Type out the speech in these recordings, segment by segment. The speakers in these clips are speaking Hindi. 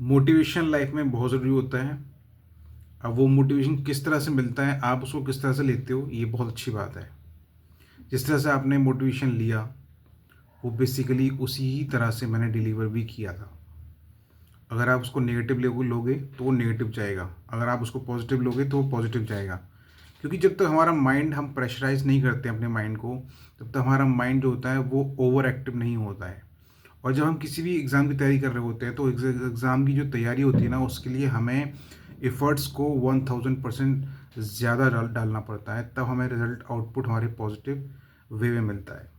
मोटिवेशन लाइफ में बहुत ज़रूरी होता है। अब वो मोटिवेशन किस तरह से मिलता है, आप उसको किस तरह से लेते हो, ये बहुत अच्छी बात है। जिस तरह से आपने मोटिवेशन लिया, वो बेसिकली उसी ही तरह से मैंने डिलीवर भी किया था। अगर आप उसको नेगेटिव लोगे तो वो नेगेटिव जाएगा, अगर आप उसको पॉजिटिव लोगे तो वो पॉजिटिव जाएगा। क्योंकि जब तक हमारा माइंड, हम प्रेशराइज नहीं करते अपने माइंड को, तब तक हमारा माइंड जो होता है वो ओवर एक्टिव नहीं होता है। और जब हम किसी भी एग्ज़ाम की तैयारी कर रहे होते हैं, तो एग्ज़ाम की जो तैयारी होती है ना, उसके लिए हमें एफ़र्ट्स को 1000% ज़्यादा डालना पड़ता है, तब हमें रिज़ल्ट आउटपुट हमारे पॉजिटिव वे में मिलता है।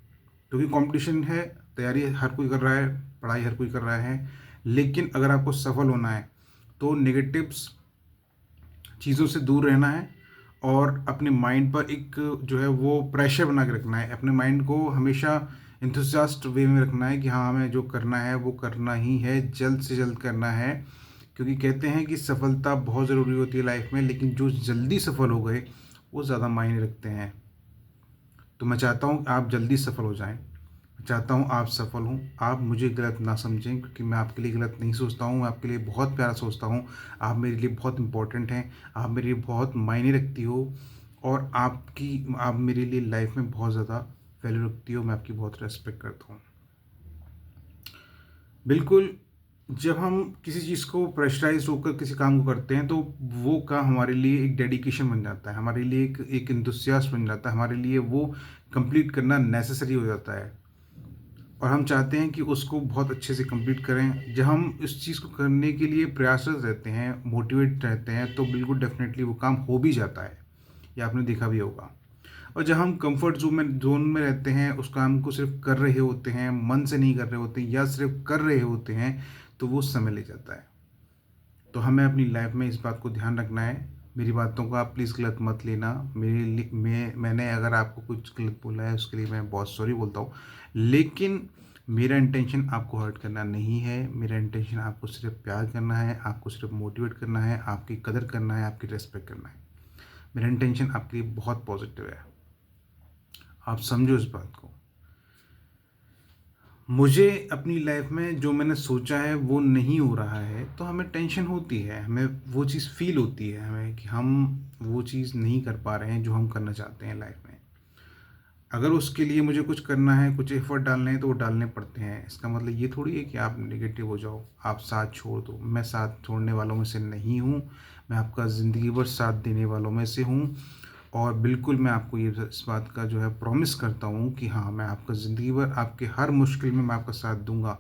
क्योंकि कंपटीशन है, तैयारी हर कोई कर रहा है, पढ़ाई हर कोई कर रहा है, लेकिन अगर आपको सफल होना है तो नेगेटिव्स चीज़ों से दूर रहना है और अपने माइंड पर एक जो है वो प्रेशर बना के रखना है। अपने माइंड को हमेशा इंथुसियास्ट वे में रखना है कि हाँ, हमें जो करना है वो करना ही है, जल्द से जल्द करना है। क्योंकि कहते हैं कि सफलता बहुत ज़रूरी होती है लाइफ में, लेकिन जो जल्दी सफल हो गए वो ज़्यादा मायने रखते हैं। तो मैं चाहता हूँ आप जल्दी सफल हो जाएं। मैं चाहता हूँ आप सफल हों। आप मुझे गलत ना समझें, क्योंकि मैं आपके लिए गलत नहीं सोचता हूँ, मैं आपके लिए बहुत प्यारा सोचता हूँ। आप मेरे लिए बहुत इंपॉर्टेंट हैं, आप मेरे लिए बहुत मायने रखती हो, और आप मेरे लिए लाइफ में बहुत ज़्यादा वैल्यू रखती हो। मैं आपकी बहुत रिस्पेक्ट करता हूँ। बिल्कुल, जब हम किसी चीज़ को प्रेशराइज़ होकर किसी काम को करते हैं, तो वो काम हमारे लिए एक डेडिकेशन बन जाता है, हमारे लिए एक एंथुसियास्ट बन जाता है, हमारे लिए वो कंप्लीट करना नेसेसरी हो जाता है। और हम चाहते हैं कि उसको बहुत अच्छे से कंप्लीट करें। जब हम इस चीज़ को करने के लिए प्रयासरत रहते हैं, मोटिवेट रहते हैं, तो बिल्कुल डेफ़िनेटली वो काम हो भी जाता है। ये आपने देखा भी होगा। और जब हम कंफर्ट ज़ोन में रहते हैं, उस काम को सिर्फ़ कर रहे होते हैं, मन से नहीं कर रहे होते, या सिर्फ़ कर रहे होते हैं, तो वो समय ले जाता है। तो हमें अपनी लाइफ में इस बात को ध्यान रखना है। मेरी बातों को आप प्लीज़ गलत मत लेना। मेरे लिए मैंने अगर आपको कुछ गलत बोला है, उसके लिए मैं बहुत सॉरी बोलता हूँ। लेकिन मेरा इंटेंशन आपको हर्ट करना नहीं है। मेरा इंटेंशन आपको सिर्फ़ प्यार करना है, आपको सिर्फ़ मोटिवेट करना है, आपकी कदर करना है, आपकी रिस्पेक्ट करना है। मेरा इंटेंशन आपके लिए बहुत पॉज़िटिव है। आप समझो इस बात को। मुझे अपनी लाइफ में जो मैंने सोचा है वो नहीं हो रहा है, तो हमें टेंशन होती है, हमें वो चीज़ फ़ील होती है हमें कि हम वो चीज़ नहीं कर पा रहे हैं जो हम करना चाहते हैं लाइफ में। अगर उसके लिए मुझे कुछ करना है, कुछ एफ़र्ट डालने हैं, तो वो डालने पड़ते हैं। इसका मतलब ये थोड़ी है कि आप नेगेटिव हो जाओ, आप साथ छोड़ दो। मैं साथ छोड़ने वालों में से नहीं हूँ, मैं आपका ज़िंदगी भर साथ देने वालों में से हूँ। और बिल्कुल मैं आपको ये इस बात का जो है प्रॉमिस करता हूँ कि हाँ, मैं आपका ज़िंदगी भर आपके हर मुश्किल में मैं आपका साथ दूँगा।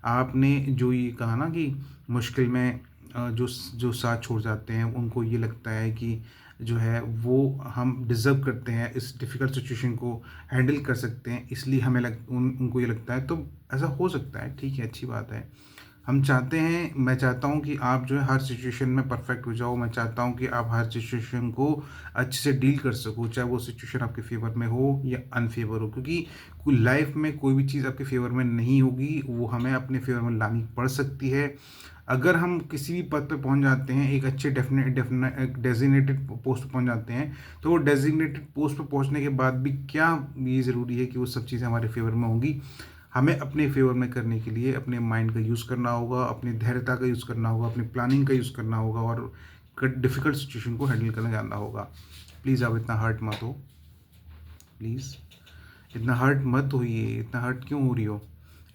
आपने जो ये कहा ना कि मुश्किल में जो साथ छोड़ जाते हैं, उनको ये लगता है कि जो है वो हम डिज़र्व करते हैं, इस डिफ़िकल्ट सिचुएशन को हैंडल कर सकते हैं, इसलिए हमें उनको ये लगता है। तो ऐसा हो सकता है, ठीक है, अच्छी बात है। हम चाहते हैं, मैं चाहता हूँ कि आप जो है हर सिचुएशन में परफेक्ट हो जाओ। मैं चाहता हूँ कि आप हर सिचुएशन को अच्छे से डील कर सको, चाहे वो सिचुएशन आपके फ़ेवर में हो या अनफ़ेवर हो। क्योंकि कोई लाइफ़ में कोई भी चीज़ आपके फ़ेवर में नहीं होगी, वो हमें अपने फ़ेवर में लानी पड़ सकती है। अगर हम किसी भी पद पे पहुँच जाते हैं, एक अच्छे एक डेज़िग्नेटेड पोस्ट पे पहुँच जाते हैं, तो वो डेज़िग्नेटेड पोस्ट पे पहुँचने के बाद भी क्या ये ज़रूरी है कि वो सब चीज़ें हमारे फ़ेवर में होंगी? हमें अपने फ़ेवर में करने के लिए अपने माइंड का यूज़ करना होगा, अपनी धैर्यता का यूज़ करना होगा, अपनी प्लानिंग का यूज़ करना होगा, और डिफ़िकल्ट सिचुएशन को हैंडल करना जानना होगा। प्लीज़ आप इतना हर्ट मत हो, प्लीज़ इतना हर्ट मत होइए। इतना हर्ट क्यों हो रही हो?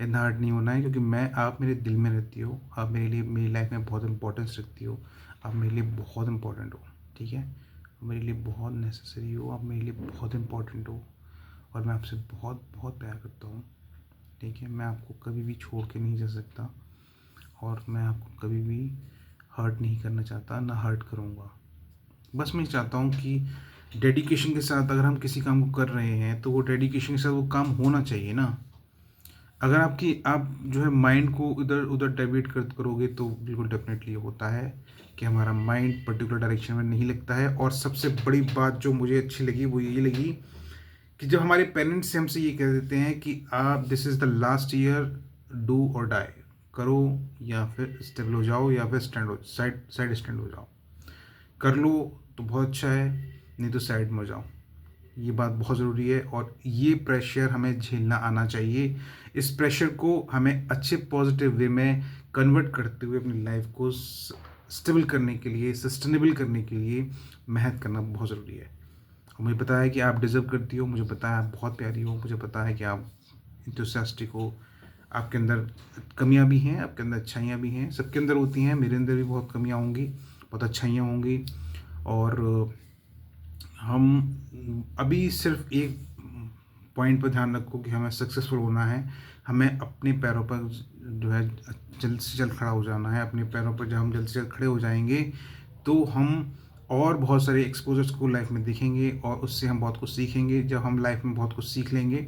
इतना हर्ट नहीं होना है, क्योंकि आप मेरे दिल में रहती हो, आप मेरे लिए, मेरी लाइफ में बहुत इंपॉर्टेंस रखती हो। आप मेरे लिए बहुत इंपॉर्टेंट हो, ठीक है? आप मेरे लिए बहुत नेसेसरी हो, आप मेरे लिए बहुत इंपॉर्टेंट हो, और मैं आपसे बहुत बहुत प्यार करता हूँ, ठीक है? मैं आपको कभी भी छोड़ के नहीं जा सकता, और मैं आपको कभी भी हर्ट नहीं करना चाहता, ना हर्ट करूँगा। बस मैं चाहता हूँ कि डेडिकेशन के साथ अगर हम किसी काम को कर रहे हैं, तो वो डेडिकेशन के साथ वो काम होना चाहिए ना। अगर आप जो है माइंड को इधर उधर डाइवर्ट करोगे, तो बिल्कुल डेफिनेटली होता है कि हमारा माइंड पर्टिकुलर डायरेक्शन में नहीं लगता है। और सबसे बड़ी बात जो मुझे अच्छी लगी वो ये लगी कि जब हमारे पेरेंट्स से हमसे ये कह देते हैं कि आप, this is the last year, do और डाई, करो या फिर स्टेबल हो जाओ, या फिर साइड साइड स्टैंड हो जाओ। कर लो तो बहुत अच्छा है, नहीं तो साइड में हो जाओ। ये बात बहुत ज़रूरी है, और ये प्रेशर हमें झेलना आना चाहिए। इस प्रेशर को हमें अच्छे पॉजिटिव वे में कन्वर्ट करते हुए अपनी लाइफ को स्टेबल करने के लिए, सस्टेनेबल करने के लिए मेहनत करना बहुत ज़रूरी है। और मुझे पता है कि आप डिज़र्व करती हो, मुझे पता है आप बहुत प्यारी हो, मुझे पता है कि आप एंथुसियास्टिक हो, आपके अंदर कमियां भी हैं, आपके अंदर अच्छाइयाँ भी हैं, सबके अंदर होती हैं, मेरे अंदर भी बहुत कमियां होंगी, बहुत अच्छाइयाँ होंगी। और हम अभी सिर्फ एक पॉइंट पर ध्यान रखो कि हमें सक्सेसफुल होना है, हमें अपने पैरों पर जो है जल्द से जल्द खड़ा हो जाना है। अपने पैरों पर जब हम जल्द से जल्द खड़े हो जाएंगे तो हम और बहुत सारे एक्सपोजर्स को लाइफ में देखेंगे और उससे हम बहुत कुछ सीखेंगे। जब हम लाइफ में बहुत कुछ सीख लेंगे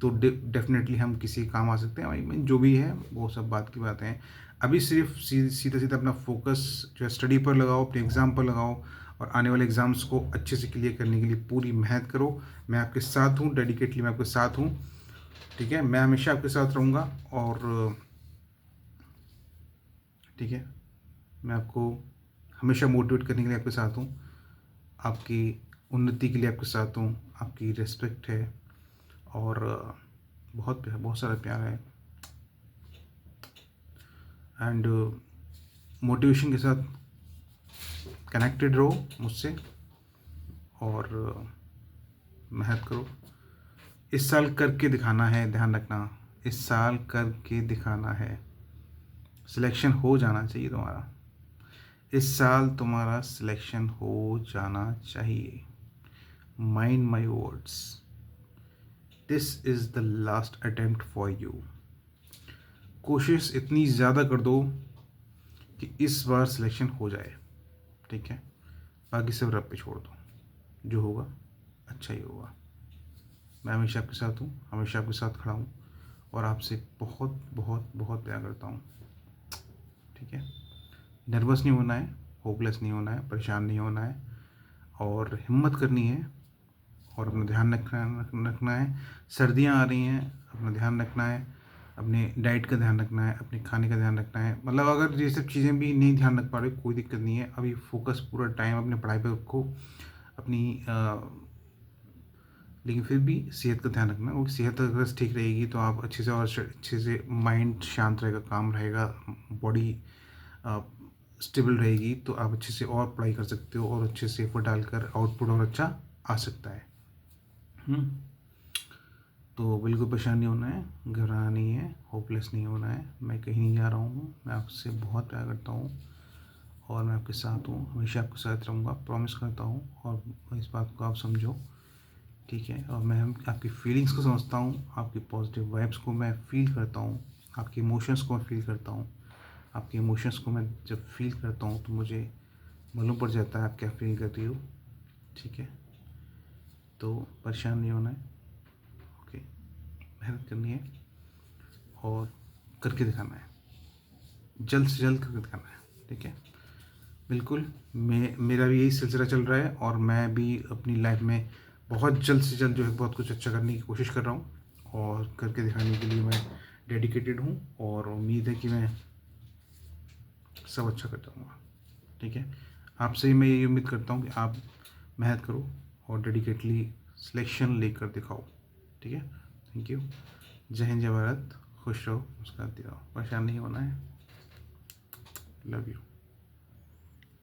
तो डेफिनेटली हम किसी काम आ सकते हैं। भाई जो भी है वो सब बात की बातें हैं। अभी सिर्फ सीधा सीधा अपना फोकस जो है स्टडी पर लगाओ, अपने एग्ज़ाम पर लगाओ और आने वाले एग्ज़ाम्स को अच्छे से क्लियर करने के लिए पूरी मेहनत करो। मैं आपके साथ हूँ, डेडिकेटली मैं आपके साथ हूँ। ठीक है, मैं हमेशा आपके साथ रहूँगा। और ठीक है, मैं आपको हमेशा मोटिवेट करने के लिए आपके साथ हूँ, आपकी उन्नति के लिए आपके साथ हूँ, आपकी रिस्पेक्ट है और बहुत सारा प्यार है। एंड मोटिवेशन के साथ कनेक्टेड रहो मुझसे और मेहनत करो। इस साल करके दिखाना है, ध्यान रखना, इस साल करके दिखाना है। सिलेक्शन हो जाना चाहिए तुम्हारा, इस साल तुम्हारा सिलेक्शन हो जाना चाहिए। Mind my words, this is the last attempt for you. कोशिश इतनी ज़्यादा कर दो कि इस बार सिलेक्शन हो जाए। ठीक है, बाकी सब रब पे छोड़ दो, जो होगा अच्छा ही होगा। मैं हमेशा आपके साथ हूँ, हमेशा आपके साथ खड़ा हूँ और आपसे बहुत बहुत बहुत प्यार करता हूँ। ठीक है, नर्वस नहीं होना है, होपलेस नहीं होना है, परेशान नहीं होना है और हिम्मत करनी है और अपना ध्यान रखना है। सर्दियाँ आ रही हैं, अपना ध्यान रखना है, अपने डाइट का ध्यान रखना है, अपने खाने का ध्यान रखना है। मतलब अगर ये सब चीज़ें भी नहीं ध्यान रख पा रहे कोई दिक्कत नहीं है, अभी फोकस पूरा टाइम अपने पढ़ाई पर रखो, अपनी लेकिन फिर भी सेहत का ध्यान रखना। और सेहत अगर ठीक रहेगी तो आप अच्छे से और अच्छे से माइंड शांत रहेगा, काम रहेगा, बॉडी स्टेबल रहेगी तो आप अच्छे से और पढ़ाई कर सकते हो और अच्छे से एफर्ट डालकर आउटपुट और अच्छा आ सकता है। तो बिल्कुल परेशान नहीं होना है, घबराना नहीं है, होपलेस नहीं होना है। मैं कहीं नहीं जा रहा हूँ, मैं आपसे बहुत प्यार करता हूँ और मैं आपके साथ हूँ, हमेशा आपके साथ रहूँगा, प्रॉमिस करता हूँ। और इस बात को आप समझो, ठीक है। और मैं आपकी फीलिंग्स को समझता हूँ, आपकी पॉजिटिव वाइब्स को मैं फील करता हूँ, आपके इमोशंस को मैं फील करता हूँ। आपके इमोशंस को मैं जब फील करता हूँ तो मुझे मालूम पड़ जाता है आप क्या फील करती हो। ठीक है, तो परेशान नहीं होना है, ओके, मेहनत करनी है और करके दिखाना है, जल्द से जल्द करके दिखाना है। ठीक है, बिल्कुल। मेरा भी यही सिलसिला चल रहा है और मैं भी अपनी लाइफ में बहुत जल्द से जल्द जो है बहुत कुछ अच्छा करने की कोशिश कर रहा हूँ और करके दिखाने के लिए मैं डेडिकेटेड हूँ और उम्मीद है कि मैं सब अच्छा कर जाऊँगा। ठीक है, आपसे ही मैं यही उम्मीद करता हूँ कि आप मेहनत करो और डेडिकेटली सिलेक्शन लेकर दिखाओ। ठीक है, थैंक यू। जय हिंद, जय भारत, खुश रहो, मुस्कुराते रहो, परेशान नहीं होना है। Love you.